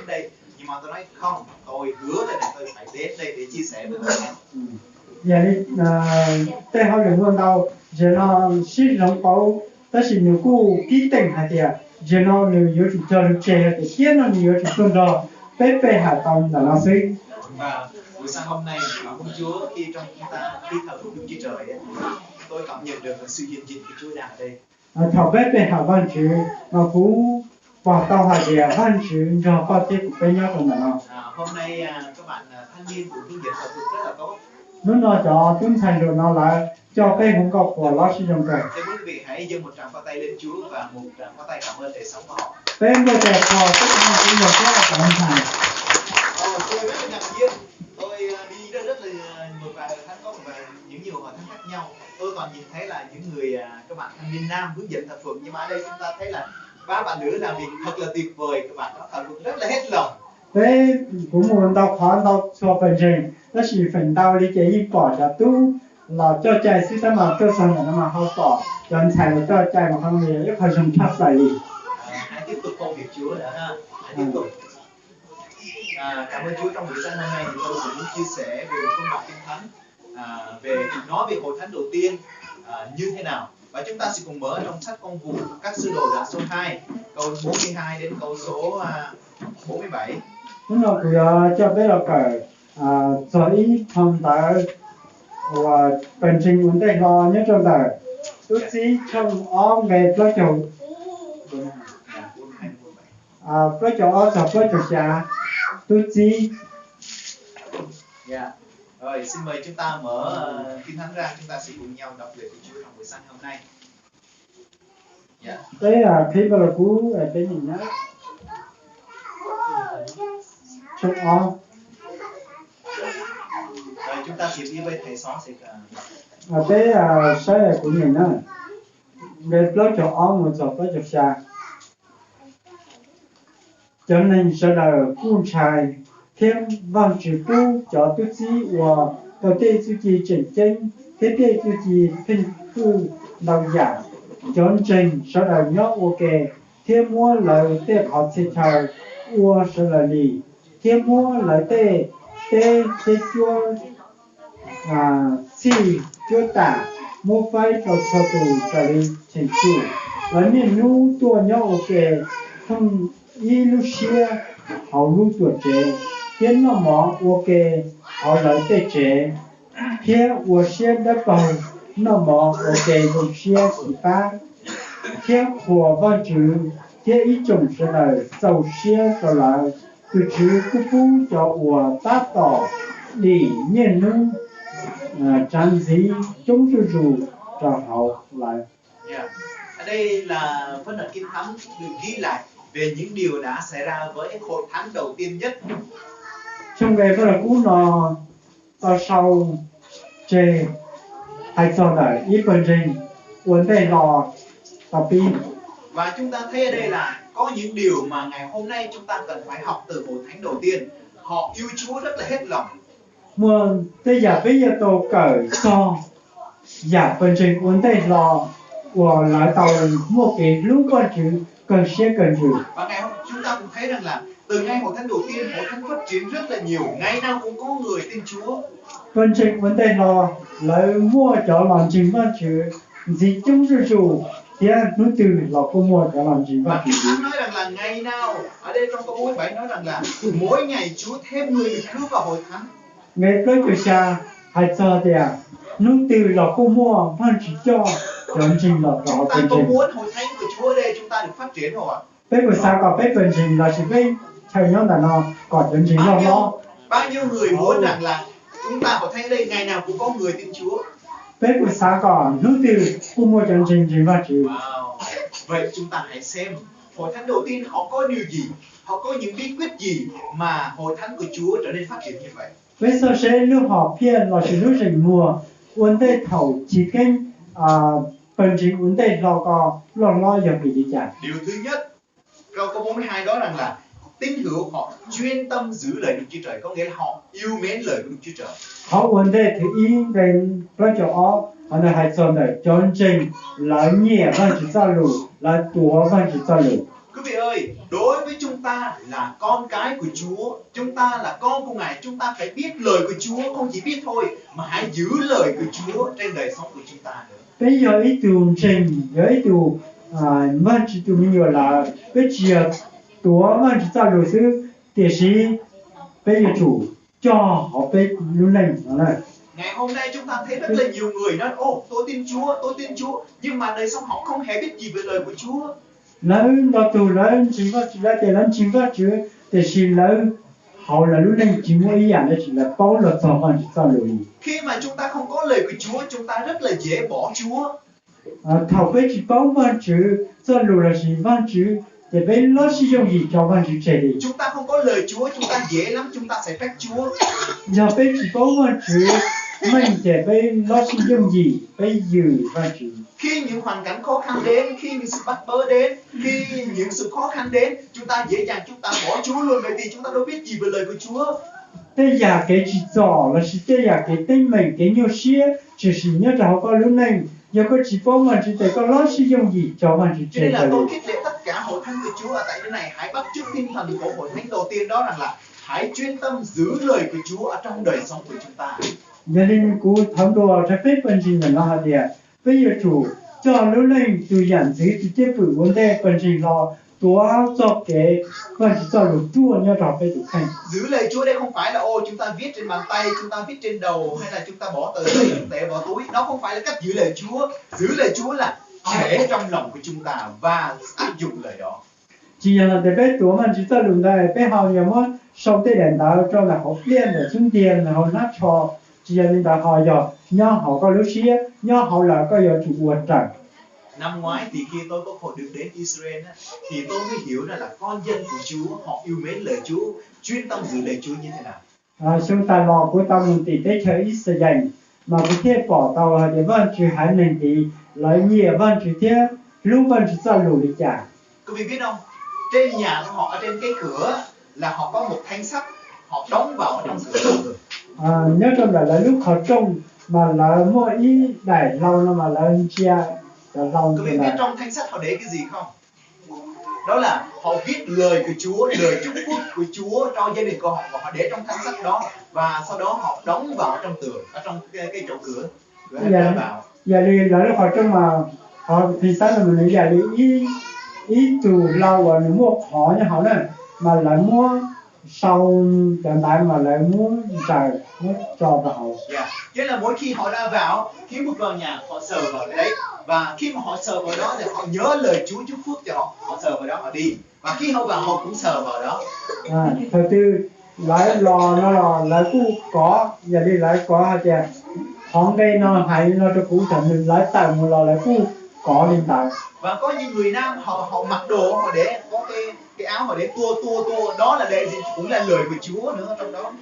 đây, nhưng mà tôi nói không, tôi hứa đây này, tôi phải đến đây để chia sẻ với các em. Vậy tại họ đừng quên đâu, giờ nó sử dụng bảo, tất nhiên nếu cô ký tình hay thì giờ nó nếu yêu chúng cho được chơi thì kia nó nhiều chúng tôi đó, bé bé hải tàu là nó suy. Và buổi sáng hôm nay, hôm Chúa khi trong chúng ta khi thờ phượng Đức Chúa Trời ấy, tôi cảm nhận được sự hiện diện của Chúa đang ở đây. Thảo bé bé hải văn chữ nó cũng bỏ tàu hải thì văn chữ cho có thể của bên nhau còn nào. Hôm nay các bạn thanh niên của hướng dẫn thờ phượng rất là tốt. Nó nói cho chúng thành rồi nó là cho cái không có của nó sử dụng rồi. Thế quý vị hãy dâng một tràng pháo tay lên Chúa và một tràng pháo tay cảm ơn để sống của họ. Bên đây là họ tất cả những người rất là cảm ơn thầy. Tôi rất là ngạc nhiên. Tôi đi rất là một vài hội thánh có và những nhiều hội thánh khác nhau. Tôi toàn nhìn thấy là những người các bạn thanh niên nam hướng dẫn thờ phượng, nhưng mà ở đây chúng ta thấy là ba bạn nữ làm việc thật là tuyệt vời, các bạn đó thờ phượng rất là hết lòng. Thế cũng muốn đọc khoản đọc cho phần trình, đó là phần đào lý chế ý bỏ cho tu là cho chạy sĩ tâm mà cơ sở nó mà họ bỏ cho anh thầy là cho chạy mà không nghề ít phải dùng thắp lại đi. Hãy tiếp tục công việc Chúa nữa ha. Hãy tiếp tục. Cảm ơn Chúa trong buổi sáng hôm nay thì tôi cũng muốn chia sẻ về một phương pháp kinh thánh, về nói về hội thánh đầu tiên như thế nào. Và chúng ta sẽ cùng mở trong sách Công vụ các sứ đồ đoạn số 2 câu 42 đến câu số 47. Nó cho biết là cái cho ý thông tới và phần trình vấn đề lo nhất trong đời tôi chỉ trong ó về với chỗ với chỗ cho với chỗ cha tôi chỉ Rồi xin mời chúng ta mở kinh thánh ra, chúng ta sẽ cùng nhau đọc lời của Chúa trong buổi sáng hôm nay. Đấy là khi mà là cú ở bên nhìn nhá trong ó. Rồi chúng ta sẽ đi với thầy xóa sẽ thế sẽ là của mình đó về lớp chỗ ó một chỗ với chỗ cha, cho nên sẽ là cu trai thêm văn chữ cũ cho tôi chỉ và đầu tiên tôi chỉ chỉnh chỉnh thế thì tôi chỉ phân khu đầu giả chọn trình sẽ là nhớ ok thêm mua lời để họ sẽ chờ và sẽ là gì thêm mua lời để chúa si chúa tả mua phải cho tù trở đi chỉnh chủ và nên nu tua nhớ ok không y lúc xưa họ lúc tuổi trẻ thiên nó mỏ ok họ lấy tê trẻ thiên của xe đã bầu nó mỏ ok lúc xe chỉ ba thiên của văn chữ thiên ý chủng sẽ là dầu xe trở lại từ chữ của phú cho của tác tỏ để nhiên nu trang gì chúng sư dù cho họ lại. Ở đây là phân đoạn kinh thánh được ghi lại về những điều đã xảy ra với hội thánh đầu tiên nhất. Trong cái phân đoạn cũ nó sau chê hay cho đời ít phần trình vấn đề lò tập đi. Và chúng ta thấy ở đây là có những điều mà ngày hôm nay chúng ta cần phải học từ hội thánh đầu tiên. Họ yêu Chúa rất là hết lòng. Mà bây giờ tôi cởi cho giả phần trình vấn đề lò của lại tàu một cái lúc con chữ cần sẽ cần chữ. Và ngày hôm chúng ta cũng thấy rằng là từ ngày hội thánh đầu tiên, hội thánh phát triển rất là nhiều, ngày nào cũng có người tin Chúa. Phần trình vấn đề lò lại mua cho làm trình văn chữ gì chúng sư chủ thì nó từ là cô mua cho làm trình văn chữ. Và nói rằng là ngày nào ở đây trong câu 47 nói rằng là mỗi ngày Chúa thêm người được cứu vào hội thánh. Ngày tới cửa xa hay cho thì nó từ là cô mua văn chữ cho trình là rõ chúng ta phần có trình. muốn hội thánh của Chúa ở đây chúng ta được phát triển không ạ? Bây giờ sao có cái phần trình là chỉ cái thầy nhóm là nó có phần trình là nó. Bao nhiêu người muốn rằng là chúng ta hội thánh ở đây ngày nào cũng có người tin Chúa. Bây giờ sao có nó từ cô mua chương trình văn chữ. Wow. Vậy chúng ta hãy xem hội thánh đầu tiên họ có điều gì, họ có những bí quyết gì mà hội thánh của Chúa trở nên phát triển như vậy. Bây giờ sẽ lúc họ phiền là chỉ lúc trình mùa vấn đề thầu chỉ cái phần trình vấn đề lo giờ bị gì chả. Điều thứ nhất, câu 42 đó rằng là tín hữu họ chuyên tâm giữ lời Đức Chúa Trời, có nghĩa là họ yêu mến lời của Đức Chúa Trời. Họ vấn đề thứ ý về với chỗ họ là hay cho này chương trình là nhẹ văn chữ giao lưu là tùa văn chữ giao lưu. Quý vị ơi, đối với chúng ta là con cái của Chúa, chúng ta là con của Ngài, chúng ta phải biết lời của Chúa, không chỉ biết thôi mà hãy giữ lời của Chúa trên đời sống của chúng ta nữa. Bây giờ ý tưởng trình, ý tưởng văn chỉ tụi mình là bây giờ tổ văn chỉ ra luật sư để sĩ bây giờ chủ cho họ bây luôn lên này. Ngày hôm nay chúng ta thấy rất là nhiều người nói, tôi tin Chúa, nhưng mà đời sống họ không hề biết gì về lời của Chúa. Lớn đó tù lớn chỉ có chỉ là để lớn chỉ có chữ để sĩ lớn họ là lúc lên chỉ muốn ý ảnh là chỉ là bao luật cho văn chỉ ra luật. Khi mà chúng ta không có lời của Chúa, chúng ta rất là dễ bỏ Chúa. Thảo bây chỉ bao văn chữ ra luật là chỉ văn chữ để bây nó sử dụng gì cho văn chữ chạy đi. Chúng ta không có lời Chúa, chúng ta dễ lắm chúng ta sẽ trách Chúa. Giờ bây chỉ bao văn chữ mình để bây nó sử dụng gì bây giờ văn chữ. Khi những hoàn cảnh khó khăn đến, khi những sự bắt bớ đến, khi những sự khó khăn đến, chúng ta dễ dàng chúng ta bỏ Chúa luôn, bởi vì chúng ta đâu biết gì về lời của Chúa. Thế giờ cái chỉ rõ là chỉ thế giờ cái tên mình cái nhiều xía chỉ nhớ cho có lúc này giờ có chỉ có mà chỉ để có nó sử dụng gì cho mà chỉ cho nên là tôi khích lệ tất cả hội thánh của Chúa ở tại nơi này hãy bắt chước tinh thần của hội thánh đầu tiên, đó rằng là hãy chuyên tâm giữ lời của Chúa ở trong đời sống của chúng ta. Gia đình của thẩm đồ sẽ phép bên trình là nó địa bây giờ chủ cho lúc này từ giản giữ từ chế phủ vấn đề bên trình lo tổ cho cái bên chỉ cho lục chua nhớ rõ phải được thành. Giữ lời Chúa đây không phải là chúng ta viết trên bàn tay, chúng ta viết trên đầu, hay là chúng ta bỏ tờ giấy tệ vào túi. Đó không phải là cách giữ lời Chúa. Giữ lời Chúa là để trong lòng của chúng ta và áp dụng lời đó. Chỉ là để biết tổ mình chỉ cho lục này biết họ nhiều món sau tới đèn đạo cho là họ liên để xuống tiền là họ nát cho chỉ là đèn đạo họ giờ nhớ họ có lúc xía nhớ họ là có giờ chủ quật trận. Năm ngoái thì khi tôi có hội được đến Israel thì tôi mới hiểu là con dân của Chúa họ yêu mến lời Chúa, chuyên tâm giữ lời Chúa như thế nào. Chúng ta lo của tao mình thì tới chơi Israel mà có thể bỏ tao để vẫn chỉ hai mình thì lấy nhiều vẫn chỉ thế lúc vẫn chỉ cho lùi đi trả. Quý vị biết không? Trên nhà của họ ở trên cái cửa là họ có một thanh sắt, họ đóng vào trong cửa. Nhớ trong là lúc họ trông mà là mỗi ý đẩy lâu nó mà là chia lâu. Quý vị biết trong thanh sắt họ để cái gì không? Đó là họ viết lời của Chúa, lời chúc phúc của Chúa cho gia đình của họ và họ để trong thanh sắt đó và sau đó họ đóng vào trong tường, ở trong cái chỗ cửa. Giờ đi là lúc họ trông mà họ thì sao là mình giờ đi ý từ lâu rồi mình mua họ như họ này mà lại mua sau trận đại mà lại muốn trời muốn cho vào họ. Thế là mỗi khi họ ra vào, khi bước vào nhà họ sờ vào cái đấy và khi mà họ sờ vào đó thì họ nhớ lời Chúa chúc phúc cho họ sờ vào đó họ đi và khi họ vào họ cũng sờ vào đó. Thời tư lại lò nó lò lại cũng có giờ đi lại có thì họ đây nó hay nó cho cũ thành mình lại tặng một lò lại cũng có lên tại. Và có những người nam họ mặc đồ họ để có cái áo họ để tua đó là để gì cũng là lời của Chúa nữa trong đó.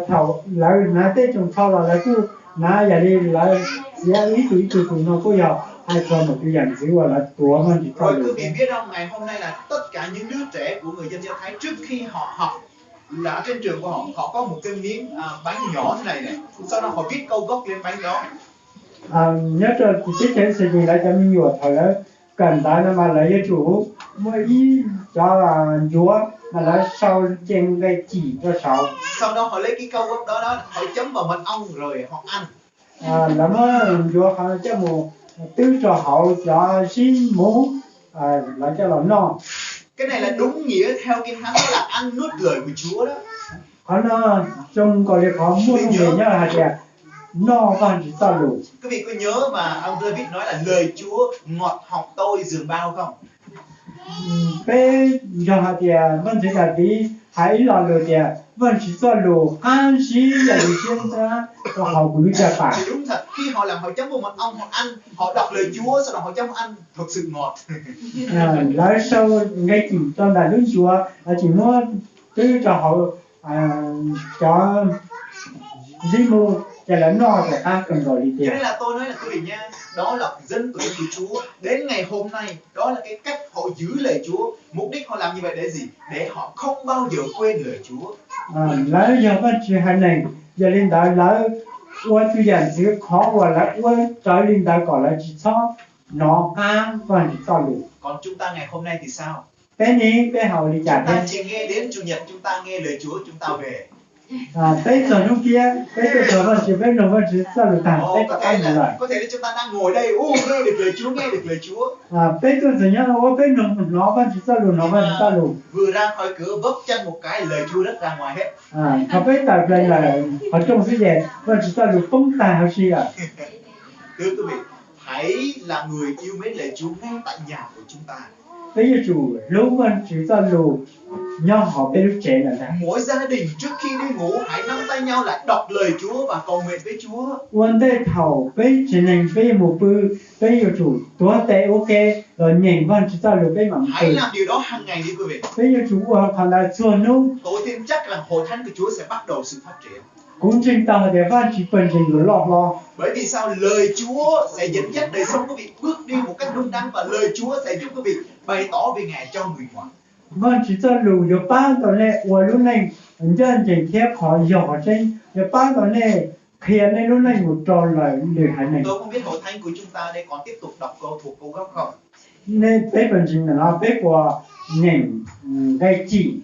Thầu lại nãy tới trong thao là lại cũng nãy giờ đi lại giá ý tụi nó có giờ hai con một cái dạng dữ là của mình chỉ rồi quý vị biết không, ngày hôm nay là tất cả những đứa trẻ của người dân Do Thái trước khi họ học là trên trường của họ có một cái miếng bánh nhỏ thế này sau đó họ viết câu gốc lên bánh đó. Nhớ cho chị sẽ dùng lại cho mình nhiều thời đó cần tại nó mà lấy chủ mỗi ý cho là chúa mà lấy sau trên cái chỉ cho sau đó họ lấy cái câu gốc đó họ chấm vào mật ong rồi họ ăn. Là nó chúa họ cho một tư cho họ cho xin muốn lại cho là no. Cái này là đúng nghĩa theo Kinh Thánh, đó là ăn nuốt lời của Chúa đó. Nó trong gọi là có muốn về nhớ là gì no van chỉ sao đủ. Quý vị có nhớ mà ông David nói là lời Chúa ngọt họng tôi dường bao không? Bé cho hạt thì vẫn chỉ là đi hãy lo được thì vẫn chỉ cho lù ăn xí là đi trên ra cho họ cũng biết phải. Thì đúng thật, khi họ làm họ chấm vào mật ong họ ăn, họ đọc lời Chúa sau đó họ chấm ăn thật sự ngọt. Nói sau ngay chỉ trong đại đức Chúa chỉ muốn cứ cho họ cho di mô cho là no để ăn cần rồi đi tiền. Cho nên là tôi nói là quý vị nha, đó là dân tuổi của Chúa. Đến ngày hôm nay, đó là cái cách họ giữ lời Chúa. Mục đích họ làm như vậy để gì? Để họ không bao giờ quên lời Chúa. Lấy giờ vẫn chỉ hành này, giờ linh đạo lấy qua tuy rằng chữ khó và lấy qua trái linh đạo gọi là chỉ cho nó ăn và chỉ cho được. Còn chúng ta ngày hôm nay thì sao? bé ní bé hậu đi chặt Ta thế chỉ nghe đến Chủ nhật chúng ta nghe lời Chúa chúng ta về. bé giờ lúc kia bé tôi giờ vẫn chỉ bé nó vẫn chỉ sao được thằng bé Có có thể ăn rồi là chúng ta đang ngồi đây, nghe được lời Chúa, nghe được lời Chúa. bé tôi giờ nhá bé nó vẫn chỉ sao được nó vẫn chỉ sao được Vừa ra khỏi cửa vấp chân một cái lời Chúa đất ra ngoài hết. họ bé tại đây là họ trong cái gì vẫn chỉ sao được phóng tài hay gì à Thưa quý vị, hãy là người yêu mến lời Chúa ngay tại nhà của chúng ta. bây giờ chủ lúc vẫn chỉ sao được nhau họ bé lúc trẻ là Mỗi gia đình trước khi đi ngủ hãy nắm tay nhau lại đọc lời Chúa và cầu nguyện với Chúa. vấn đề thầu bé chỉ nên bé một bữa bé giờ chủ tuổi tệ ok rồi nhìn vẫn chỉ sao được bé mà Hãy làm điều đó hàng ngày đi quý vị. bây giờ chủ còn là chuồn luôn Tôi tin chắc là hội thánh của Chúa sẽ bắt đầu sự phát triển. cũng chính tao để văn chỉ phần trình của lo Bởi vì sao? Lời Chúa sẽ dẫn dắt đời sống quý vị bước đi một cách đúng đắn và lời Chúa sẽ giúp quý vị bày tỏ về Ngài cho người ngoài. văn chỉ cho lù giờ ba tuần này và lúc này dân chỉ theo họ dò trên giờ ba tuần này khi này lúc này một trò lời lời hại này Tôi không biết hội thánh của chúng ta đây còn tiếp tục đọc câu thuộc câu gốc không? nên bé phần trình là nó bé của nền gây chỉ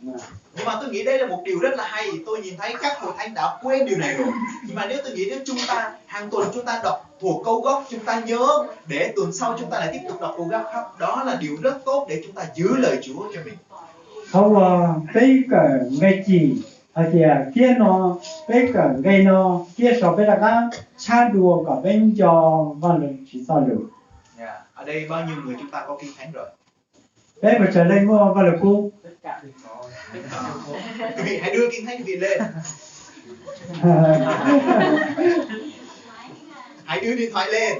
Nhưng mà tôi nghĩ đây là một điều rất là hay. Tôi nhìn thấy các hội thánh đã quên điều này rồi. Nhưng mà nếu tôi nghĩ đến chúng ta, hàng tuần chúng ta đọc thuộc câu gốc, chúng ta nhớ để tuần sau chúng ta lại tiếp tục đọc câu gốc khác. Đó là điều rất tốt để chúng ta giữ lời Chúa cho mình. không bé cả gây chỉ thì kia nó bé cả gây nó kia so với là cái cha đùa cả bên cho văn lời chỉ sao được Ở đây bao nhiêu người chúng ta có kinh thánh rồi? bé phải trở lên mua văn lời cô Quý vị hãy đưa kinh thánh quý vị lên. Hãy đưa điện thoại lên.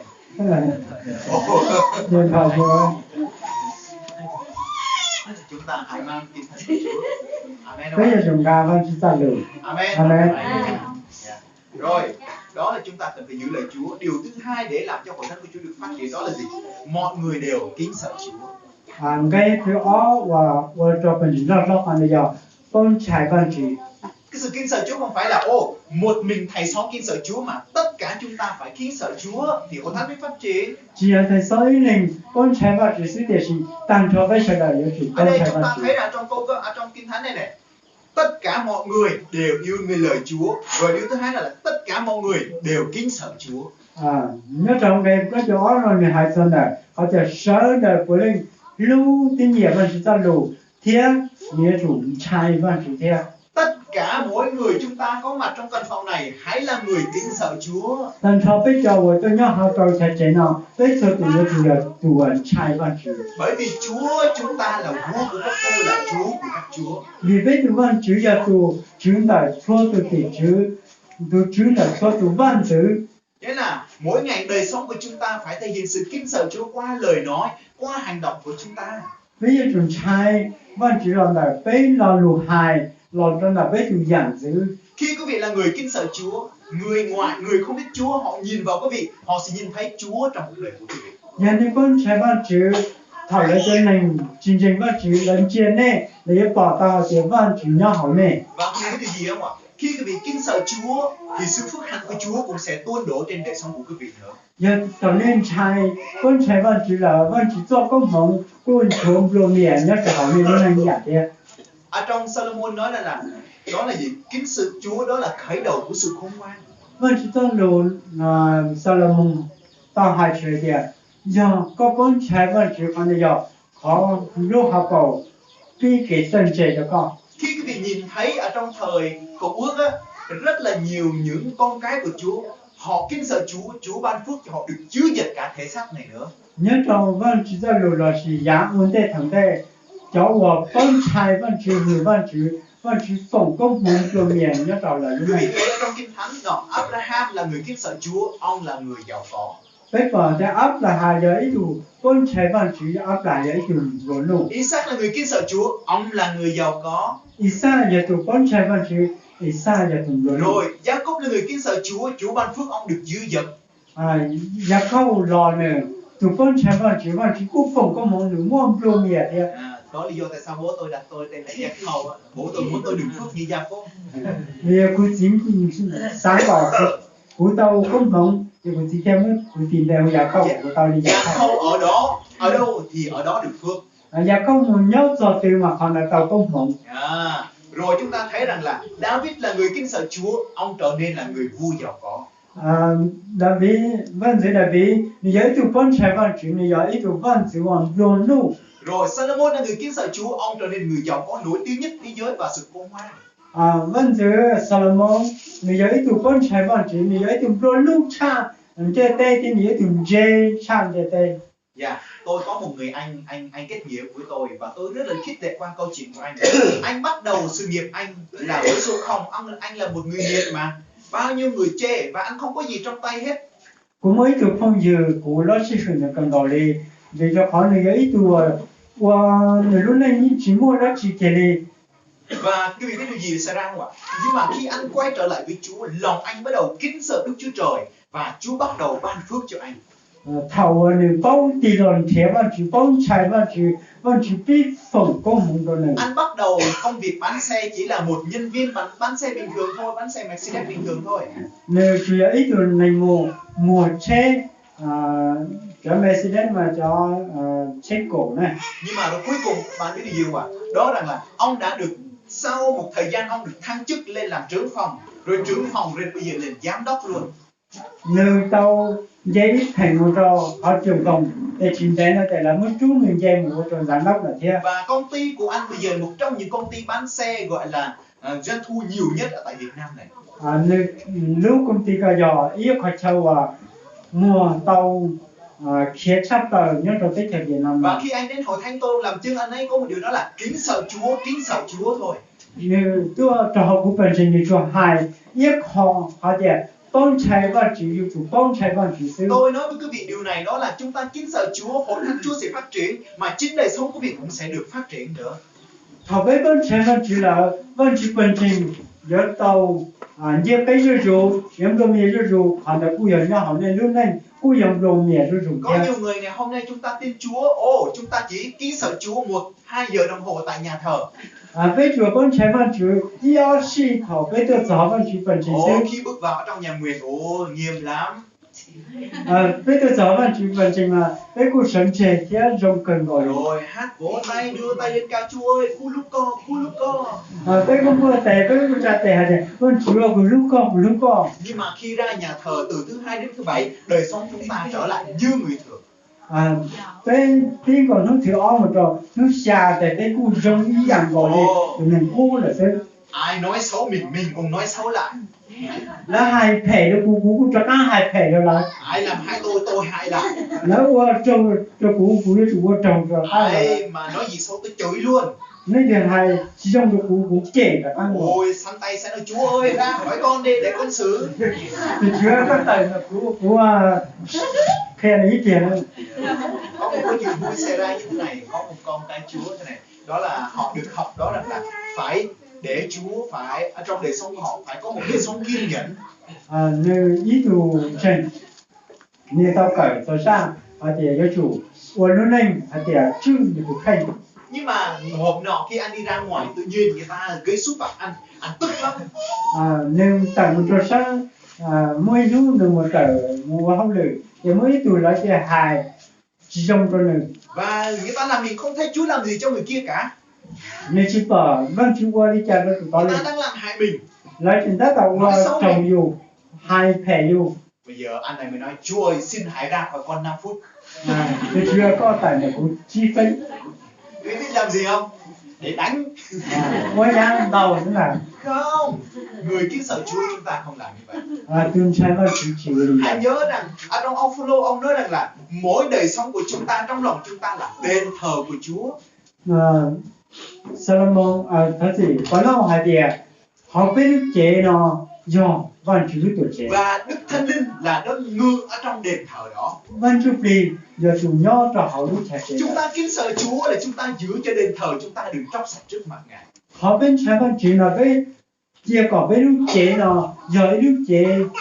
điện thoại rồi Chúng ta hãy mang kinh thánh của Chúa. Amen. bây giờ chúng ta vẫn chỉ sao được Amen. Amen. Rồi, đó là chúng ta cần phải giữ lời Chúa. Điều thứ hai để làm cho hội thánh của Chúa được phát triển đó là gì? Mọi người đều kính sợ Chúa. cái thứ đó và cho mình lo anh bây giờ con trai văn chỉ Cái sự kính sợ Chúa không phải là một mình thầy xóm kính sợ Chúa, mà tất cả chúng ta phải kính sợ Chúa thì hội thánh mới phát triển. chỉ là thầy nói nên con trai văn chỉ sự để gì tăng cho bây giờ là yêu chủ Ở con đây trai chúng văn ta chỉ thấy là trong kinh thánh này này, tất cả mọi người đều yêu nghe lời Chúa. Rồi điều thứ hai là tất cả mọi người đều kính sợ Chúa. nhớ trong cái đó rồi người hai xuân này họจะsợ đời của linh lưu tin nhiệm văn chỉ ta lù thiên nghĩa chủ trai văn chỉ thiên Tất cả mỗi người chúng ta có mặt trong căn phòng này hãy là người kính sợ Chúa.但他被叫我都要好找才知道，被说主要主要主人才万主。 Bởi vì Chúa chúng ta là vua của các vua, là Chúa của các chúa. vì vậy chủ văn chủ要主là chúa tu tỷ chủ là chúa tu văn chủ. Nghĩa là mỗi ngày đời sống của chúng ta phải thể hiện sự kính sợ Chúa qua lời nói, qua hành động của chúng ta. bây giờ chúng trai văn chủ là被老路害，老真là被主养子。 Khi quý vị là người kính sợ Chúa, người ngoài, người không biết Chúa, họ nhìn vào quý vị, họ sẽ nhìn thấy Chúa trong cuộc đời của quý vị. nhà này con trai văn chủ thảo lại cho nên chương trình văn chủ lần trên này để bảo tao để văn chủ nhau hỏi này. Và quý vị biết điều gì không ạ? Khi quý vị kính sợ Chúa thì sự phước hạnh của Chúa cũng sẽ tuôn đổ trên đời sống của quý vị nữa. giờ cho nên con trai văn chủ là văn chủ cho công hồng con chúa lô miệng nhớ cái hỏi này nó là giả thế. Ở trong Solomon nói là đó là gì? Kính sợ Chúa đó là khởi đầu của sự khôn ngoan. văn chủ cho lô Solomon tao hai chuyện kia giờ có con trai văn chủ còn giờ họ lúc học cầu khi cái chân chế cho con. Khi quý vị nhìn thấy ở trong thời Cựu Ước á, rất là nhiều những con cái của Chúa, họ kính sợ Chúa, Chúa ban phước cho họ được chứa dệt cả thể xác này nữa. nhớ trong văn chủ cho lô là chỉ giá vấn đề thằng đây cho我con trai văn chủ người văn chủ tổng công hồng lô miệng nhớ trong là lúc Quý vị này. thấy ở trong Kinh Thánh, Abraham là người kính sợ Chúa, ông là người giàu có. bây giờ để áp là hai giới đủ con trai văn chủ áp là giới đủ rồi luôn. Isaac là người kính sợ Chúa, ông là người giàu có. Isa giờ tụ con trai văn chủ Isa giờ tụ rồi luôn. Rồi, Jacob là người kính sợ Chúa, Chúa ban phước ông được dư dật. giờ không lo nữa tụ con trai văn chủ cũng không có mong được mua lô miệng thì Đó là lý do tại sao bố tôi đặt tôi tên là Jacob á. Bố tôi muốn tôi được phước như Jacob. vì cô chính sáng bảo cô tao không mong thì cô chỉ theo cô tìm theo giờ không cô tao đi giờ không. Jacob ở đó, ở đâu thì ở đó được phước. Và có một nhớ cho từ mà còn là tàu công hồn. Rồi chúng ta thấy rằng là David là người kính sợ Chúa, ông trở nên là người vua giàu có. David, vấn đề David,你有一组帮菜帮主，你有一组帮主往lon路。Rồi Solomon là người kính sợ Chúa, ông trở nên người giàu có nổi tiếng nhất thế giới và sự phồn hoa. Vấn đề Solomon, 你有一组帮菜帮主，你有一组lon路唱，这代thì 你有一组 J 唱这代。Tôi có một người anh kết nghĩa với tôi và tôi rất là khích lệ qua câu chuyện của anh. Anh bắt đầu sự nghiệp anh là với số 0, anh là một người nghiệt mà. Bao nhiêu người chê và anh không có gì trong tay hết. Cũng mấy tụ phong dư của nó sẽ sử dụng cần đạo lý để cho họ này ấy tụ người lúc này chỉ mua nó chỉ kể đi. Và quý vị biết điều gì xảy ra không ạ? Nhưng mà khi anh quay trở lại với Chúa, lòng anh bắt đầu kính sợ Đức Chúa Trời và Chúa bắt đầu ban phước cho anh. Thầu này bao tỷ lần thế mà chỉ bao chạy mà chỉ biết phỏng công mong đồ này. Anh bắt đầu công việc bán xe chỉ là một nhân viên bán xe bình thường thôi, bán xe Mercedes bình thường thôi. Nếu chủ yếu ít đồ này mua xe cho Mercedes mà cho xe cổ này. Nhưng mà rồi cuối cùng bạn biết điều gì không ạ? Đó rằng là ông đã được sau một thời gian ông được thăng chức lên làm trưởng phòng, rồi trưởng phòng rồi bây giờ lên giám đốc luôn. Nếu tao giấy thành một trò họ trưởng phòng để chính tế nó sẽ là một chút mình dây một trò giám đốc là thế. Và công ty của anh bây giờ một trong những công ty bán xe gọi là doanh thu nhiều nhất ở tại Việt Nam này. Lúc công ty có giò ý khó châu mua tàu khía sắp tờ nhớ trò tích hợp Việt Nam. Và khi anh đến hội thánh tôi làm chứng, anh ấy có một điều đó là kính sợ Chúa thôi. Nếu tôi trò học của bản thân như trò hai ý họ để bóng chạy và chỉ yêu chủ bóng chạy và chỉ sư. Tôi nói với quý vị điều này đó là chúng ta kính sợ Chúa, hội thánh Chúa sẽ phát triển mà chính đời sống của quý vị cũng sẽ được phát triển nữa. Họ với bóng chạy và chỉ là bóng chỉ bản thân nhớ tàu nhiều cái rượu rượu, những đồ mì rượu rượu, họ đã cụ hiểu nhau họ nên lúc này cụ hiểu đồ mì rượu rượu. Có nhiều người này hôm nay chúng ta tin Chúa, chúng ta chỉ kính sợ Chúa 1-2 giờ đồng hồ tại nhà thờ. Bây giờ bóng chạy và chỉ yêu sĩ họ bây giờ giáo và chỉ bản thân sư. Khi bước vào trong nhà nguyện, nghiêm lắm. Bây giờ giáo và chỉ bản thân mà bây cuộc sống trẻ thì rộng cần gọi. Rồi hát vỗ tay, đưa tay lên cao, Chúa ơi, cu lúc co. Bây giờ mưa tè, bây giờ trả tè hả thế, vẫn chủ yếu cu lúc co. Nhưng mà khi ra nhà thờ từ thứ 2 đến thứ 7, đời sống chúng ta trở lại như người thường. Bây tiên còn nó thiếu một trò, nó xa để cái cu rong ý dạng gọi đi, mình cu là thế. Ai nói xấu mình cũng nói xấu lại. Là hai phẻ được cu cho nó hai phẻ rồi lại. Ai làm hai tôi hai lại. Nó trông cho cu cho chủ trồng rồi. Ai mà nói gì xấu tôi chửi luôn. Nên điều hai chỉ trong được cu trẻ cả ăn. Ôi sắn tay sẽ nói Chúa ơi ra khỏi con đi để con xử. Thì chưa có tay là cu khen ý tiền hơn. Có một cái chuyện vui xảy ra như thế này, có một con cái Chúa thế này, đó là họ được học đó là phải để Chúa phải ở trong đời sống của họ phải có một đời sống kiên nhẫn. Nếu ý đồ chân, nếu tao cởi tao sang, thì cho chủ, luôn lên, thì chưa được thay. Nhưng mà hôm nọ khi anh đi ra ngoài tự nhiên người ta gây xúc phạm anh tức lắm. Nếu tặng một trò sang, mỗi lúc được một tờ một học lử, thì mỗi tuổi lại sẽ hài chỉ trong con này. Và người ta làm mình không thấy Chúa làm gì cho người kia cả. Nên chỉ bảo vâng Chúa qua đi cha nó tụi con lên. Người ta đang làm hại mình. Lại chúng ta tạo trồng dù hai phẻ dù. Bây giờ anh này mới nói Chúa ơi xin hãy ra khỏi con 5 phút. Thì chưa có tài này cũng chi phí. Quý biết làm gì không? Để đánh. Mỗi đáng đầu nữa là không. Người kính sợ Chúa chúng ta không làm như vậy. Tương sai và chịu đi. Hãy nhớ rằng ở trong ông Phaolô ông nói rằng là mỗi đời sống của chúng ta trong lòng chúng ta là đền thờ của Chúa. Solomon thật gì có nó hay thì họ biết đức chế nó do văn chủ đức tuổi chế. Và Đức Thánh Linh là nó ngự ở trong đền thờ đó. Văn chủ đi giờ chủ nhỏ cho họ lúc trẻ. Chúng ta kính sợ Chúa là chúng ta giữ cho đền thờ chúng ta đừng tróc sạch trước mặt Ngài. Họ bên trái văn chủ là với chia có với đức chế nó giờ đức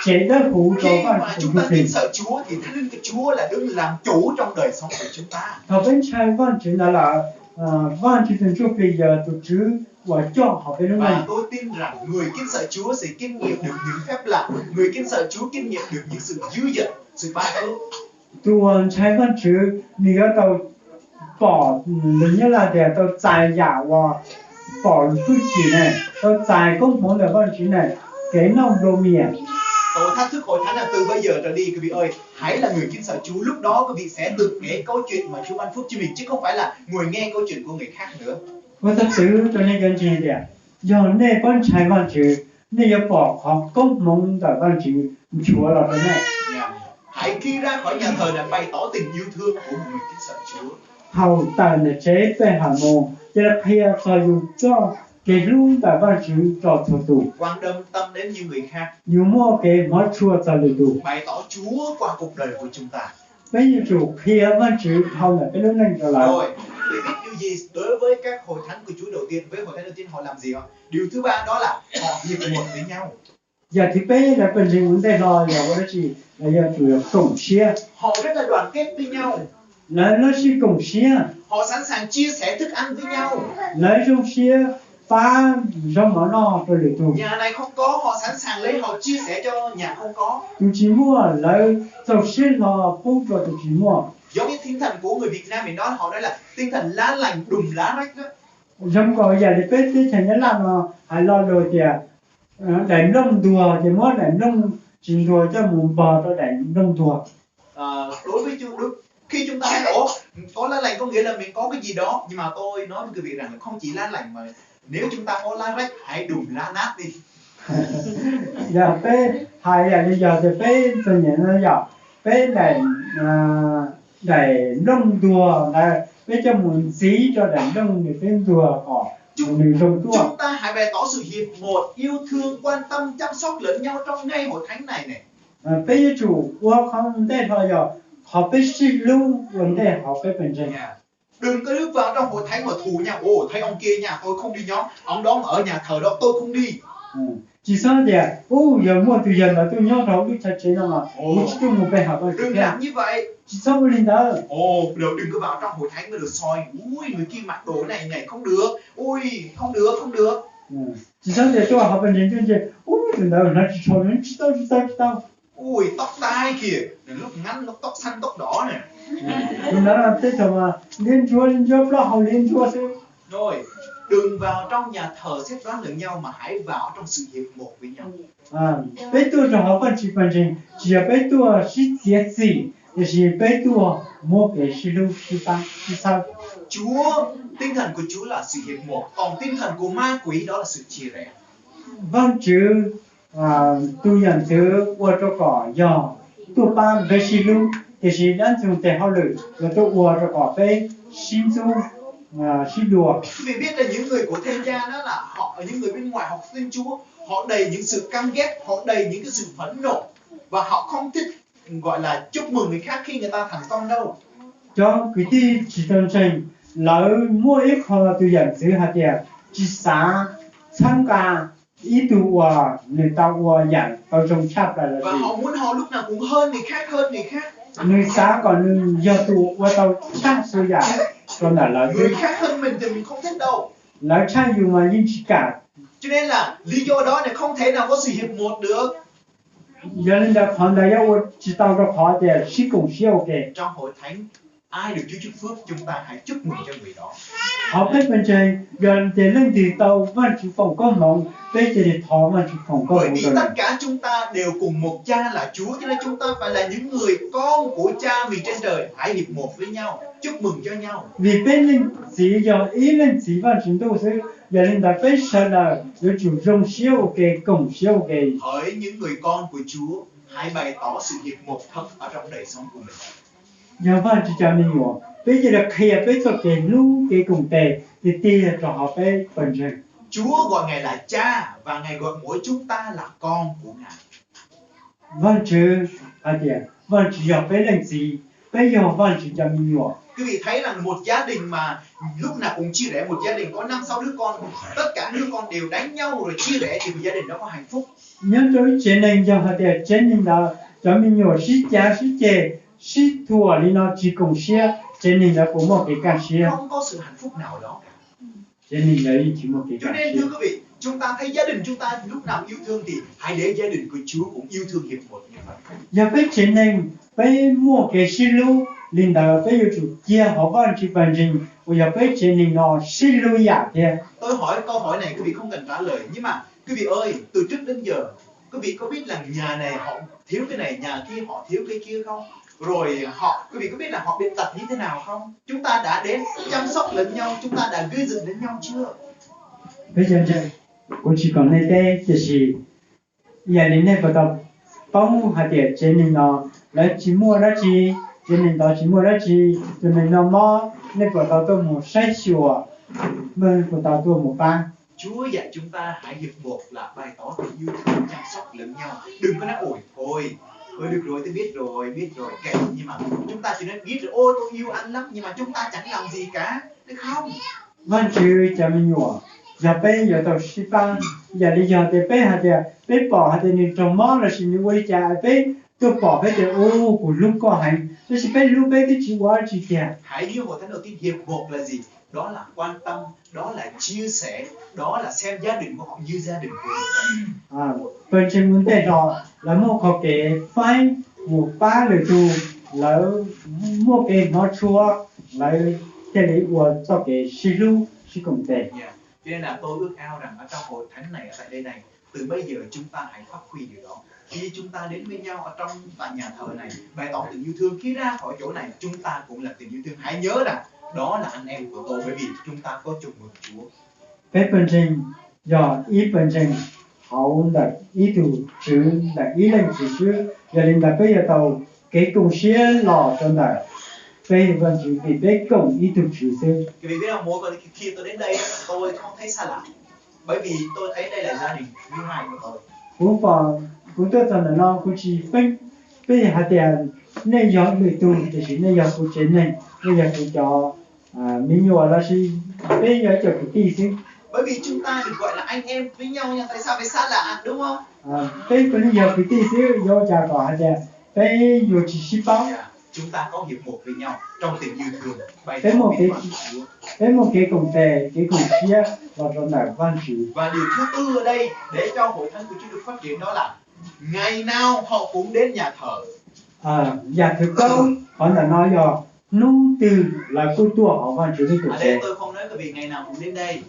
chế đã phụ cho văn chủ. Chúng ta kính sợ Chúa thì Thánh Linh của Chúa là đứng làm chủ trong đời sống của chúng ta. Họ bên trái văn chủ là văn chủ từng chụp bây giờ tổ chức và cho họ bên lúc này. Và tôi tin rằng người kính sợ Chúa sẽ kinh nghiệm được những phép lạ, người kính sợ Chúa kinh nghiệm được những sự dữ dội, sự ban ơn. Tuần trái văn chủ nếu tàu bỏ mình như là để tôi giải giả và bỏ phương chỉ này tôi giải công muốn được con chỉ này cái nông đồ miệng. Tôi thách thức hội thánh là từ bây giờ trở đi quý vị ơi, hãy là người kính sợ Chúa, lúc đó quý vị sẽ được kể câu chuyện mà Chúa ban phước cho mình chứ không phải là ngồi nghe câu chuyện của người khác nữa. Tôi thật sự cho nên cái gì đấy, giờ này con trai con chữ, này要bỏ học công muốn được con chữ Chúa là thế này. Hãy khi ra khỏi nhà thờ để bày tỏ tình yêu thương của một người kính sợ Chúa. Hầu tận để chế về hà môn, cho là khi sử dụng cho cái luôn tại con chữ cho thủ tụ. Quan tâm đến những người khác. Nhiều mua cái mất chua cho lừa đủ. Bày tỏ Chúa qua cuộc đời của chúng ta. Bây giờ chủ khi con chữ hầu là cái lúc này trở lại. Rồi, để biết điều gì đối với các hội thánh của Chúa đầu tiên, với hội thánh đầu tiên họ làm gì không? Điều thứ ba đó là họ hiệp một với nhau. Giờ thì bây là phần trình vấn đề lo giờ có gì là giờ chủ yếu cộng chia. Họ rất là đoàn kết với nhau. Là nó sẽ cộng chia. Họ sẵn sàng chia sẻ thức ăn với nhau. Lấy trong chia phá trong món no cho lửa tù. Nhà này không có, họ sẵn sàng lấy họ chia sẻ cho nhà không có. Tụi chỉ mua lấy dầu xin họ phúc cho tụi chỉ mua. Giống như tinh thần của người Việt Nam mình nói, họ nói là tinh thần lá lành đùm lá rách đó. Trong có giờ thì biết cái thành nhân làm mà hãy lo rồi thì đánh nông đùa thì muốn đánh nông chỉ đùa cho muốn bò cho đánh nông đùa. Đối với khi chúng ta nói có lá lành có nghĩa là mình có cái gì đó, nhưng mà tôi nói với quý vị rằng là không chỉ lá lành mà nếu chúng ta có lá rách hãy đùm lá nát đi. Giờ bé hay là giờ thì bé tôi nhận nó giờ bé đẩy nông đùa là bé cho muốn xí cho đánh nông thì bé đùa họ chúng ta hãy bày tỏ sự hiệp một, yêu thương, quan tâm, chăm sóc lẫn nhau trong ngay hội thánh này này. Bây giờ chủ qua không để thôi giờ họ biết xin luôn vấn đề họ biết bình trình. Đừng có bước vào trong hội thánh mà thù nhau. Ồ, thấy ông kia nhà tôi không đi nhóm, ông đó ở nhà thờ đó tôi không đi. Chỉ sao thì giờ mua từ giờ là tôi nhớ đâu biết thật chế nào mà tôi một bài học đừng làm như vậy. Chỉ sao lên đó. Đừng có vào trong hội thánh mà được soi. Ui, người kia mặc đồ này không được. Ui, không được. Chỉ sao thì tôi học bình trình cho chị. Ui, từ đầu nó chỉ cho nó chỉ tao. Ui, tóc tai kìa, lúc ngắn lúc tóc xanh tóc đỏ nè. Nó là thế thôi mà liên chúa đó họ liên chúa chứ. Rồi, đừng vào trong nhà thờ xếp đoán lẫn nhau mà hãy vào trong sự hiệp một với nhau. Bây tôi cho họ phần trình chỉ là bây tôi sẽ tiết gì thì chỉ bây tôi mua cái sự lưu sự tăng sự sao. Tinh thần của Chúa là sự hiệp một, còn tinh thần của ma quỷ đó là sự chia rẽ. Vâng chứ tôi nhận thứ qua cho cỏ giờ tôi ban về sự lưu thì chỉ đang dùng để họ lử là tôi qua cho cỏ về xin dung xin đùa. Vì biết là những người của thiên gia đó là họ, những người bên ngoài học tin Chúa, họ đầy những sự căm ghét, họ đầy những cái sự phẫn nộ và họ không thích gọi là chúc mừng người khác khi người ta thành công đâu. Cho cái gì chỉ đơn trình lỡ mua ít hoặc là tôi nhận thứ hạt tiền chỉ sáng tham gia ý tụ người ta nhận vào trong chắp là và họ muốn họ lúc nào cũng hơn người khác. Người sáng còn người giờ tụ qua tàu chắc số giả còn là người khác hơn mình thì mình không thích đâu. Là trang dùng mà những chỉ cả. Cho nên là lý do đó là không thể nào có sự hiệp một được. Giờ nên là còn là yêu chỉ tao đó khó để sĩ cùng siêu kề. Trong hội thánh ai được Chúa chúc phước chúng ta hãy chúc mừng cho người đó. Họ biết bên trên gần để lên từ tàu văn chủ phòng có mộng bây giờ thì thọ văn chủ phòng có mộng. Bởi vì tất cả chúng ta đều cùng một cha là Chúa, cho nên chúng ta phải là những người con của cha mình trên trời, hãy hiệp một với nhau, chúc mừng cho nhau. Vì bên lên chỉ giờ ý lên chỉ văn chúng tôi sẽ giờ lên là phải sợ là有主重siêu kề cùng siêu kề. Hỡi những người con của Chúa, hãy bày tỏ sự hiệp một thật ở trong đời sống của mình. Giờ văn chỉ cho mình hiểu. Bây giờ là khi bây giờ cái lũ cái cùng tề thì tiền cho họ phải phần trình. Chúa gọi Ngài là cha và Ngài gọi mỗi chúng ta là con của Ngài. Vâng chứ, vâng chỉ học phải làm gì? Bây giờ vâng chỉ cho mình hiểu. Quý vị thấy rằng một gia đình mà lúc nào cũng chia rẽ, một gia đình có 5-6 đứa con, tất cả đứa con đều đánh nhau rồi chia rẽ thì gia đình đó có hạnh phúc. Nhớ tới trên này giờ họ để trên này là cho mình hiểu sĩ cha sĩ trẻ sĩ thua thì nó chỉ cùng share trên này là cũng một cái cả share. Không có sự hạnh phúc nào đó. Trên này lấy chỉ một cái cả share. Cho nên thưa quý vị, chúng ta thấy gia đình chúng ta lúc nào yêu thương thì hãy để gia đình của Chúa cũng yêu thương hiệp một như vậy. Giờ phải trên này phải mua cái sĩ lưu linh đạo bây giờ chủ kia họ vẫn chỉ phần trình bây giờ bây giờ mình nó xin lui giả thế. Tôi hỏi câu hỏi này quý vị không cần trả lời, nhưng mà quý vị ơi, từ trước đến giờ quý vị có biết là nhà này họ thiếu cái này, nhà kia họ thiếu cái kia không? Rồi quý vị có biết là họ bệnh tật như thế nào không? Chúng ta đã đến chăm sóc lẫn nhau, chúng ta đã gây dựng lẫn nhau chưa? Bây giờ cũng chỉ còn này đây chỉ giờ đến đây bắt đầu bóng hạt địa trên mình nó lấy chỉ mua ra chỉ trên mình đó chỉ mua ra chỉ trên mình nó mò nên bắt đầu tôi một sai chùa mình bắt đầu tôi một ban. Chúa dạy chúng ta hãy hiệp một là bày tỏ tình yêu thương chăm sóc lẫn nhau. Đừng có nói ôi thôi được rồi, tôi biết rồi kệ, nhưng mà chúng ta chỉ nên biết rồi ôi tôi yêu anh lắm, nhưng mà chúng ta chẳng làm gì cả, được không? Vâng chứ cho mình nhỏ giờ bây giờ tôi sĩ ban giờ đi giờ thì bây hạt địa bây bỏ hạt địa nên trồng mò là xin nuôi cha bây tôi bỏ bây giờ ô của lúc có hành tôi chỉ bây lúc bây cái chỉ qua chỉ kìa. Hãy như hội thánh đầu tiên hiệp một là gì? Đó là quan tâm, đó là chia sẻ, đó là xem gia đình của họ như gia đình của mình. Bên trên vấn đề đó là một cái phái một ba lời tu là một cái nó chua là cái lý của cho cái sư lưu sư công tệ. Cho nên là tôi ước ao rằng ở trong hội thánh này, ở tại đây này, từ bây giờ chúng ta hãy phát huy điều đó. Khi chúng ta đến với nhau ở trong tại nhà thờ này, bày tỏ tình yêu thương, khi ra khỏi chỗ này chúng ta cũng là tình yêu thương. Hãy nhớ rằng đó là anh em của tôi, bởi vì chúng ta có chung một Chúa. Cái bên trên do ý bên trên hậu là ý tu chữ là ý lên chỉ chữ giờ nên là bây giờ tàu cái công xế lò trong này bây giờ vẫn chỉ vì cái công ý tu chữ sư. Vì biết không, mỗi khi tôi đến đây tôi không thấy xa lạ, bởi vì tôi thấy đây là gia đình thứ hai của tôi. Cũng tôi rằng là nó cũng chỉ bây giờ hạt tiền nên do người tu thì chỉ nên do cũng chế nên bây giờ cũng cho mình nhỏ là gì bây giờ cho cái tí xíu. Bởi vì chúng ta được gọi là anh em với nhau nha, tại sao phải xa lạ, đúng không? Bây giờ cái tí xíu do cha có hạt tiền bây giờ chỉ ship báo. Chúng ta có hiệp một với nhau trong tình yêu thương, bày tỏ biết ơn Chúa. Cái một cái cùng tề, cái cùng chia và trong này văn chữ. Và điều thứ tư ở đây để cho hội thánh của Chúa được phát triển đó là ngày nào họ cũng đến nhà thờ. Nhà thờ công họ là nói do nung từ là cô tua họ văn chữ đi cùng tề. Đây tôi không nói vì ngày nào cũng đến đây.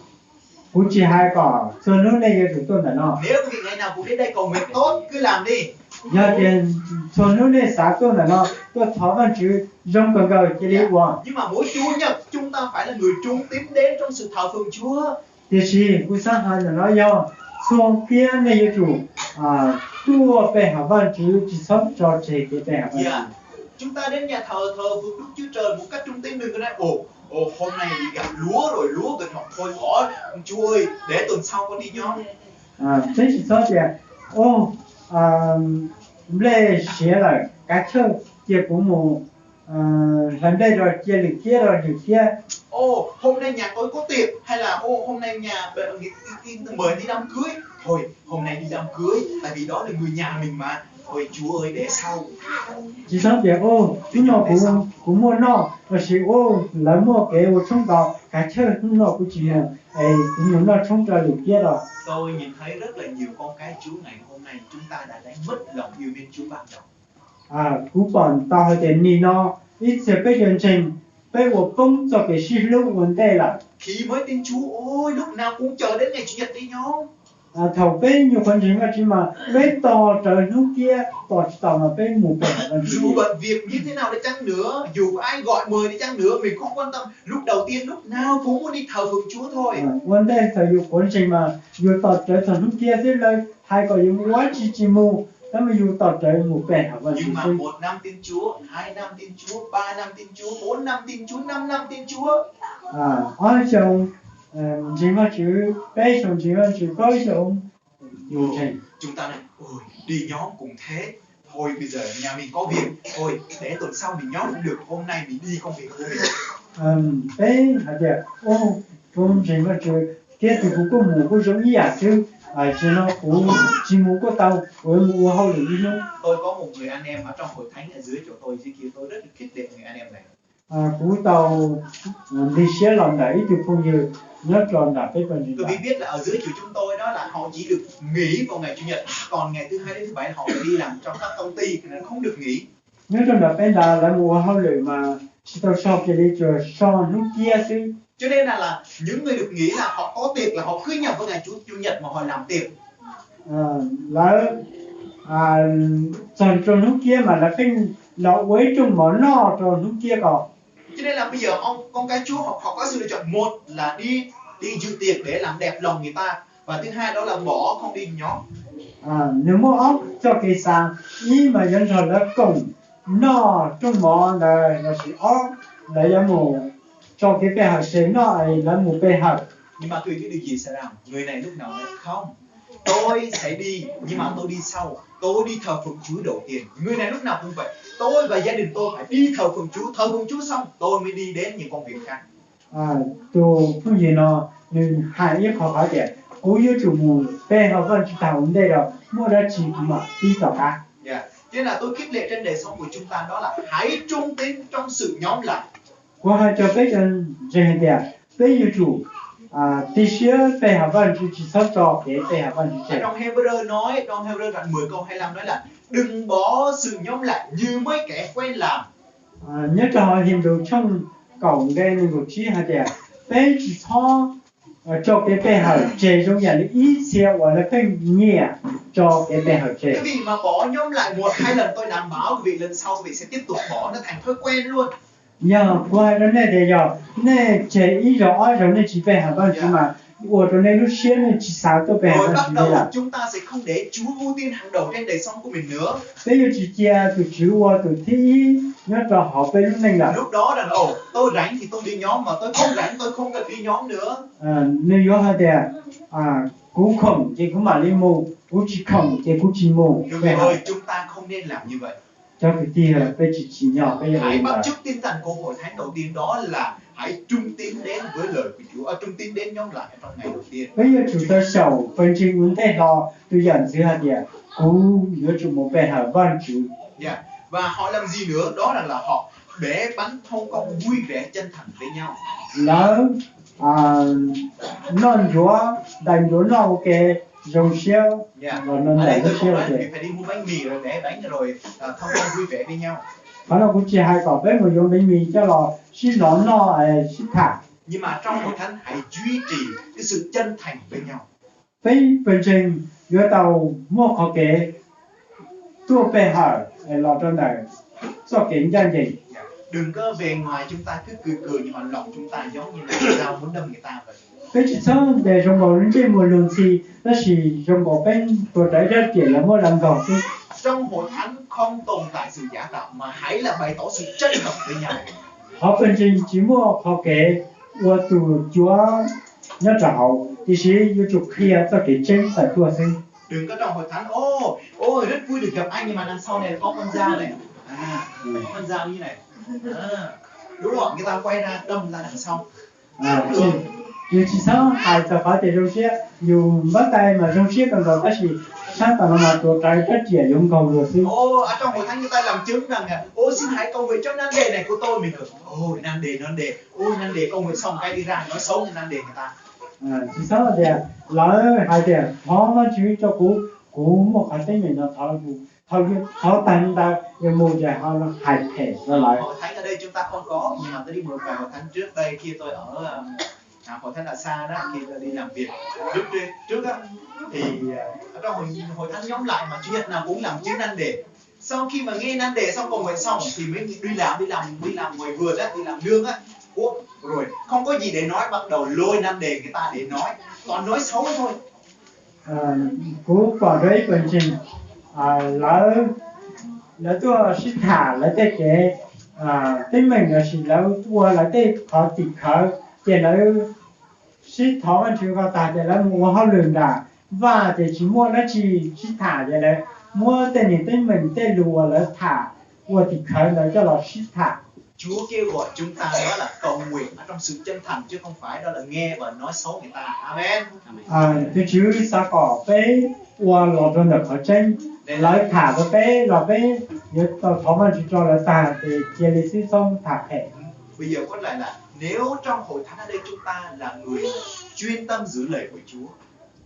Cũng chỉ hai cỏ, cho nó đây cái chúng tôi là nó. Nếu quý vị ngày nào cũng đến đây cầu nguyện tốt, cứ làm đi. Giờ tiền cho nó đây sáng tôi là nó, tôi tháo văn chữ trong cần cầu chỉ đi qua. Nhưng mà mỗi Chủ nhật chúng ta phải là người trung tín đến trong sự thờ phượng Chúa. Thì chỉ cũng sáng hai là nó do xong kia này chủ tua về học văn chữ chỉ sống cho trẻ cái về học văn chữ. Chúng ta đến nhà thờ phượng Đức Chúa Trời một cách trung tín, đừng có nói hôm nay đi gặp lúa rồi họ thôi bỏ Chúa ơi để tuần sau con đi nhóm. Thế chỉ sao vậy? Lê xế là cá chơi kia cũng một lần đây rồi kia lịch kia rồi lịch kia. Hôm nay nhà tôi có tiệc, hay là hôm nay nhà mời đi đám cưới. Thôi hôm nay đi đám cưới, tại vì đó là người nhà mình mà. Ôi Chúa ơi để sau. Chỉ sao vậy? Chúng nó cũng mua nó, và chỉ lấy mua cái trong đó cá chơi nó cũng chỉ cũng muốn nó trong đó lịch kia rồi. Tôi nhìn thấy rất là nhiều con cái Chúa ngày hôm nay chúng ta đã đánh mất lòng yêu mến Chúa ban đầu. Cú bọn tao hơi đến ni nó ít sẽ bây giờ trình bây giờ công cho cái suy lúc vấn đề là khi mới tin Chúa ôi lúc nào cũng chờ đến ngày Chủ nhật đi nhóm. Thầu bây nhiều phần chính là chỉ mà bây tỏ trời lúc kia tỏ mà bây mù bẻ. Dù bận việc như thế nào đi chăng nữa, dù ai gọi mời đi chăng nữa, mình không quan tâm. Lúc đầu tiên lúc nào cũng muốn đi thờ phượng Chúa thôi. Vấn đề là dù phần chính mà dù tỏ trời thần lúc kia thế là hai có những quá chỉ mù. Đó mà dù tỏ trời mù bẻ. Nhưng mà 1 năm tin Chúa, 2 năm tin Chúa, 3 năm tin Chúa, 4 năm tin Chúa, 5 năm tin Chúa. Ở trong chỉ mà chữ bây trong chỉ mà chữ có trong chúng ta nói đi nhóm cũng thế thôi, bây giờ nhà mình có việc thôi để tuần sau mình nhóm cũng được, hôm nay mình đi công việc của mình. Bây giờ trong chỉ mà chữ kia thì cũng có một cái giống như chứ chỉ nó cũng chỉ một cái tàu với một hậu lực đi nữa. Tôi có một người anh em ở trong hội thánh ở dưới chỗ tôi dưới kia, tôi rất là khích lệ người anh em này. Cú tàu đi xe lần đấy thì không nhiều nhất tròn là cái phần gì. Quý vị biết là ở dưới chỗ chúng tôi đó là họ chỉ được nghỉ vào ngày Chủ nhật, còn ngày thứ hai đến thứ bảy họ phải đi làm trong các công ty nên không được nghỉ. nhớ trong đó bên là mùa hao lửa mà chỉ tao so cái đi chờ so lúc kia chứ. Cho nên là những người được nghĩ là họ có tiệc là họ cứ nhập vào ngày Chủ nhật mà họ làm tiệc. Là chọn trong lúc kia mà là cái lão quấy trong món nọ trong lúc kia còn. Cho nên là bây giờ con cái Chúa họ có sự lựa chọn, một là đi dự tiệc để làm đẹp lòng người ta, và thứ hai đó là bỏ không đi nhóm. Nếu mà ốc cho cái sáng ý mà dân thật là cùng nó trong món là chỉ ốc là giống một cho cái bề hạt xế nó là một bề hạt. Nhưng mà tùy cái điều gì xảy ra, người này lúc nào lại không, tôi sẽ đi nhưng mà tôi đi sau, tôi đi thờ phượng Chúa đầu tiên. Người này lúc nào cũng vậy, tôi và gia đình tôi phải đi thờ phượng Chúa xong tôi mới đi đến những công việc khác. Tôi không gì nó nhưng hai ít khó khăn đấy. Cố yêu chủ mù bên họ vẫn chỉ tạo vấn đề đó mua ra chỉ mà điต่อcả. Cho nên là tôi khích lệ trên đời sống của chúng ta đó là hãy trung tín trong sự nhóm lại. Qua hai cho biết rằng gì đấy, bên yêu chủ tí xíu bên họ vẫn chỉ sắp cho cái bên họ vẫn chỉ. Trong Hebrew đoạn 10 câu 25 nói là đừng bỏ sự nhóm lại như mấy kẻ quen làm. Nhớ cho họ hiểu được trong cổng đây là một chi hạt đấy, bên chỉ cho cái bề hở chế trong nhà ý xe và nó phải nhẹ cho cái bề hở chế. Quý vị mà bỏ nhóm lại 1-2 lần tôi đảm bảo quý vị lần sau quý vị sẽ tiếp tục bỏ, nó thành thói quen luôn. Qua đó này để giờ này chế ý rõ rồi này chỉ bề hở bao nhiêu mà của chỗ này lúc xưa này chỉ sao tôi bề hở rồi bắt bao đầu nhiêu. Chúng ta sẽ không để Chúa ưu tiên hàng đầu trên đời sống của mình nữa. Bây giờ chỉ chia từ Chúa từ thi nhớ cho họ bên lúc này là. Lúc đó là tôi rảnh thì tôi đi nhóm, mà tôi không rảnh tôi không cần đi nhóm nữa. Nếu có hai đề cú khổng thì cũng mà đi mù, cú chỉ khổng thì cú chỉ mù. Đúng rồi, chúng ta không nên làm như vậy. Cho cái gì là bây chỉ nhỏ bây giờ. Hãy bắt chước tinh thần của hội thánh đầu tiên, đó là hãy trung tín đến với lời của Chúa, trung tín đến nhóm lại trong ngày đầu tiên. Bây giờ chúng ta sầu phân trình vấn đề đó tôi dẫn dưới hạt địa cú nhớ chúng một bề hở văn chủ. Và họ làm gì nữa, đó là họ bẻ bánh thông công vui vẻ chân thành với nhau. Lỡ non chúa đánh chúa nào cái dòng siêu và non đánh siêu thì phải đi mua bánh mì rồi bẻ bánh rồi thông công vui vẻ với nhau. Nó cũng chỉ hai cỏ bé người dùng bánh mì cho là xin nó xin thả. Nhưng mà trong hội thánh hãy duy trì cái sự chân thành với nhau. Với phần trình nhớ tàu mua khó kế tua bề hở lọt trong đời do kiến chân gì. Đừng có về ngoài chúng ta cứ cười nhưng mà lòng chúng ta giống như là dao muốn đâm người ta vậy. Với chỉ sao để trong bộ lên trên một lượng gì nó chỉ trong bộ bên của trái đất chỉ là một lần gọc chứ. Trong hội thánh không tồn tại sự giả tạo mà hãy là bày tỏ sự chân thật với nhau. Họ phần trình chỉ mua khó kế của từ Chúa nhớ trảo thì sẽ yêu chụp kia cho cái chân tại chùa sinh. Đừng có trong hội thánh ôi rất vui được gặp anh, nhưng mà đằng sau này có con dao này, con dao như này, đúng không? Người ta quay ra đâm ra đằng sau. Chỉ sao hai giờ phải để rong xe, dù bắt tay mà rong xe còn có gì sáng tạo mà tổ trái rất dễ dùng cầu rồi chứ. Ở trong hội thánh người ta làm chứng rằng xin hãy cầu nguyện cho nan đề này của tôi. Mình cứ nan đề cầu nguyện xong cái đi ra nói xấu nan đề người ta. Chỉ sao là để lỡ hai để họ nó chỉ cho cú một cái tên mình nó thao tan ta cái môi giờ họ nó hại thể nó lại. Hội thánh ở đây chúng ta không có, nhưng mà tôi đi một vài hội thánh trước đây khi tôi ở hội thánh là xa đó, khi tôi đi làm việc trước á, thì ở trong hội thánh nhóm lại mà chủ nhật nào cũng làm chứng nan đề. Sau khi mà nghe nan đề xong cầu nguyện xong thì mới đi làm ngoài vườn á, đi làm nương á. Rồi không có gì để nói, bắt đầu lôi nan đề người ta để nói, toàn nói xấu thôi. Cú còn đấy phần trình lỡ tôi xin thả lỡ cái tên mình là xin lỡ tua lỡ cái khó tịch khó để lỡ xin thó anh chú vào tại để lỡ mua hao lường đã và để chỉ mua nó chỉ xin thả để lỡ mua tên mình tên lùa lỡ thả tua tịch khó lỡ cho lỡ xin thả. Chúa kêu gọi chúng ta đó là cầu nguyện ở trong sự chân thành, chứ không phải đó là nghe và nói xấu người ta. Amen. Tôi chứ sa cỏ bé qua lọt trong được ở trên lấy thả cái bé là bé nhớ tao thó mình chỉ cho là ta để chia lý sư xong thả thẻ. Bây giờ có lại là nếu trong hội thánh ở đây chúng ta là người chuyên tâm giữ lời của Chúa,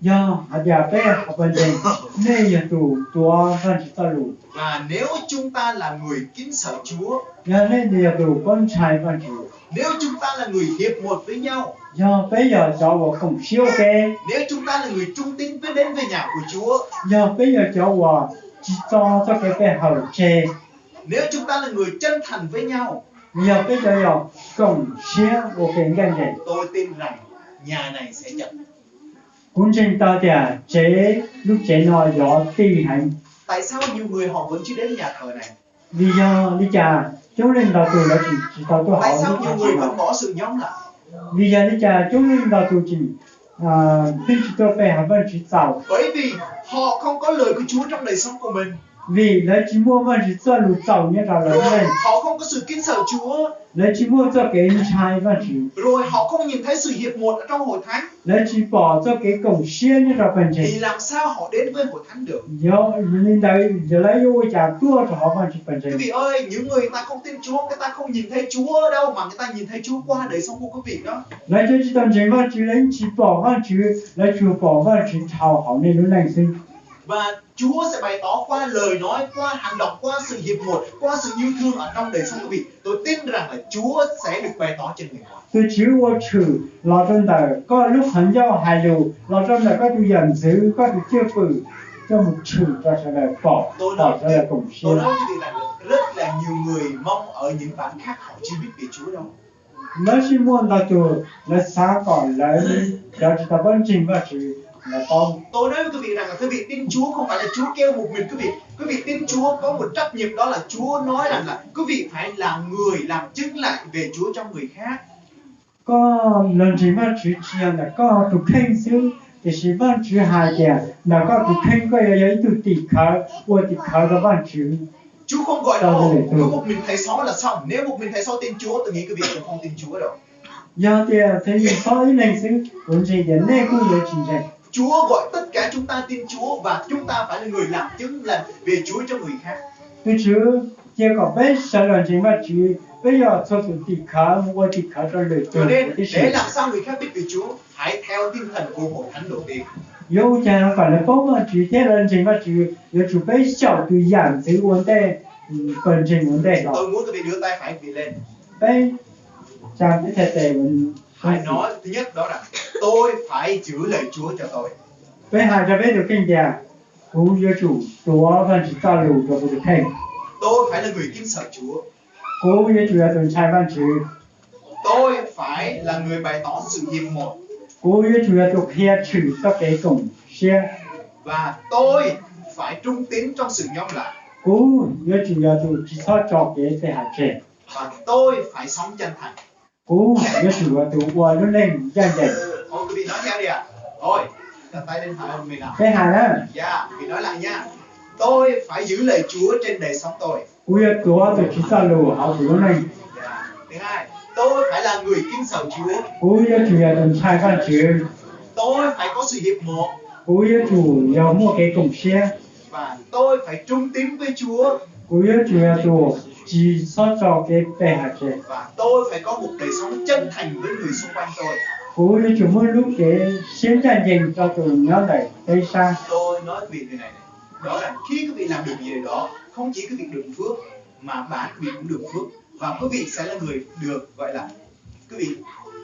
do hạt giả bé học vấn đề nên giờ tụ tua văn chỉ ta lù Và nếu chúng ta là người kính sợ Chúa, do nên giờ tụ con trai văn chỉ nếu chúng ta là người hiệp một với nhau, do bây giờ cháu vào cùng siêu kê nếu chúng ta là người trung tín với đến với nhà của Chúa, do bây giờ cháu vào chỉ cho cái bé hậu chê nếu chúng ta là người chân thành với nhau, giờ bây giờ cùng siêu ok cái này tôi tin rằng nhà này sẽ chậm. cũng trên tao thì chế lúc chế nói rõ tì hành Tại sao nhiều người họ vẫn chưa đến nhà thờ này? vì do đi chả chúng lên đầu tù là chỉ tao tôi Tại hỏi sao lúc nhiều nào người chỉ vẫn nói bỏ sự nhóm lại? vì giờ đi chả chúng lên đầu tù chỉ khi chúng tôi phải học vấn chỉ tạo Bởi vì họ không có lời của Chúa trong đời sống của mình. vì lấy chỉ mua vấn chỉ cho lũ tạo như là lớn Rồi lên họ không có sự kính sợ Chúa. lấy chỉ mua cho cái trai vấn chỉ Rồi họ không nhìn thấy sự hiệp một ở trong hội thánh. lấy chỉ bỏ cho cái cổng xiên như là phần Thì trình làm sao họ đến với hội thánh được? do nên đây giờ lấy vô chả tua cho họ vấn chỉ phần Quý trình vị ơi, những người ta không tin Chúa, người ta không nhìn thấy Chúa ở đâu, mà người ta nhìn thấy Chúa qua đời sống của quý vị đó. lấy cho chỉ tầm trình vấn chỉ lấy chỉ bỏ vấn chỉ lấy chủ bỏ vấn chỉ chào họ nên nó lành sinh Và Chúa sẽ bày tỏ qua lời nói, qua hành động, qua sự hiệp một, qua sự yêu thương ở trong đời sống quý vị. Tôi tin rằng là Chúa sẽ được bày tỏ trên người họ. tôi chỉ vô trừ lo trong đời có lúc hắn giao hài lù lo trong đời có tôi dần giữ có tôi chưa cử cho một trừ cho sẽ là bỏ cho là cổng Tôi xiên nói quý vị rằng rất là nhiều người mong ở những bản khác họ chưa biết về Chúa đâu. nó chỉ muốn là tù là xa còn lấy cho chúng ta vẫn trình và chỉ là con Tôi nói với quý vị rằng là quý vị tin Chúa không phải là Chúa kêu một mình quý vị. Quý vị tin Chúa có một trách nhiệm, đó là Chúa nói rằng là quý vị phải là người làm chứng lại về Chúa cho người khác. có lần trình và chỉ là có tụ khen xứ thì chỉ vẫn chỉ hai kẻ là có tụ khen có ấy tụ tỉ khởi của tỉ khởi đó vẫn chỉ Chúa không gọi là Sao vậy? có một mình thầy xó là xong. Nếu một mình thầy xó tin Chúa, tôi nghĩ quý vị cũng không tin Chúa đâu. do thì thấy so với lần xứ cũng chỉ đến đây cũng有trình trình Chúa gọi tất cả chúng ta tin Chúa và chúng ta phải là người làm chứng là về Chúa cho người khác. tôi chứ chưa có biết sao lần trình và chỉ bây giờ cho tụ tỉ khởi mua tỉ khởi cho lời Cho tôi nên để làm sao người khác biết về Chúa, hãy theo tinh thần của hội thánh đầu tiên.有家反正帮忙举天人情嘛举有准备小对养殖问题本身问题 Tôi muốn quý vị đưa tay phải quý vị lên. bây cha cái thể thể mình Hãy nói thứ nhất đó là tôi phải giữ lời Chúa cho tôi. bây hai cho biết được kinh gia cũng như chủ tổ văn chỉ ta lù cho được thành Tôi phải là người kính sợ Chúa. cũng như chủ là tuần trai văn chỉ Tôi phải là người bày tỏ sự hiệp một. cũng như chủ là tục hiện trừ cho cái cổng xe Và tôi phải trung tín trong sự nhóm lại. cũng như chủ là tục chỉ cho cái thể hạt trẻ Và tôi phải sống chân thành. cũng như chủ là tục qua nó lên chân dậy Thôi quý vị nói theo đi ạ. Thôi, đặt tay lên phải mình nào. cái hai đó Dạ, quý vị nói lại nha. Tôi phải giữ lời Chúa trên đời sống tôi. cũng như tổ tục chỉ ta lù họ chủ lên Dạ. Thứ hai, tôi phải là người kính sợ Chúa. cũng như chủ là tuần trai văn chỉ Tôi phải có sự hiệp một. cũng như chủ là mua cái cổng xe Và tôi phải trung tín với Chúa. cũng như chủ là chủ chỉ cho cái bề hạt trẻ Và tôi phải có một đời sống chân thành với người xung quanh tôi. cũng như chủ muốn lúc cái chiến tranh dành cho tụi nó lại đây sang Tôi nói quý vị này này. Đó là khi quý vị làm được gì đó, không chỉ quý vị được phước mà bản quý vị cũng được phước. Và quý vị sẽ là người được gọi là quý vị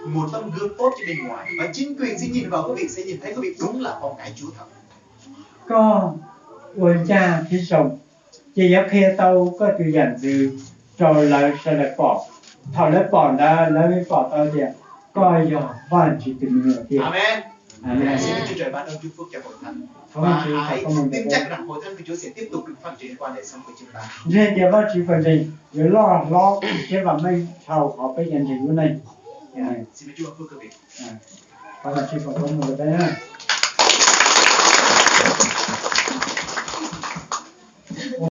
một tấm gương tốt trên bên ngoài. Và chính quyền sẽ nhìn vào quý vị, sẽ nhìn thấy quý vị đúng là con cái Chúa thật. có quân cha khi sống chỉ có khi tao có tự nhận từ rồi lại sẽ lại bỏ thọ lại bỏ ra lấy mới bỏ tao thì coi giờ hoàn chỉ từng nửa tiền Amen. Amen. Xin Chúa Trời ban ơn chúc phước cho hội thánh. Cảm ơn Và Chúa, hãy cảm ơn tin Chúa. chắc rằng hội thánh của Chúa sẽ tiếp tục được phát triển qua đời sống của chúng ta. nên giờ vào chỉ phần gì rồi lo cái và mấy thầu họ phải nhận chịu này Xin Chúa ban phước quý vị. và chỉ có một cái này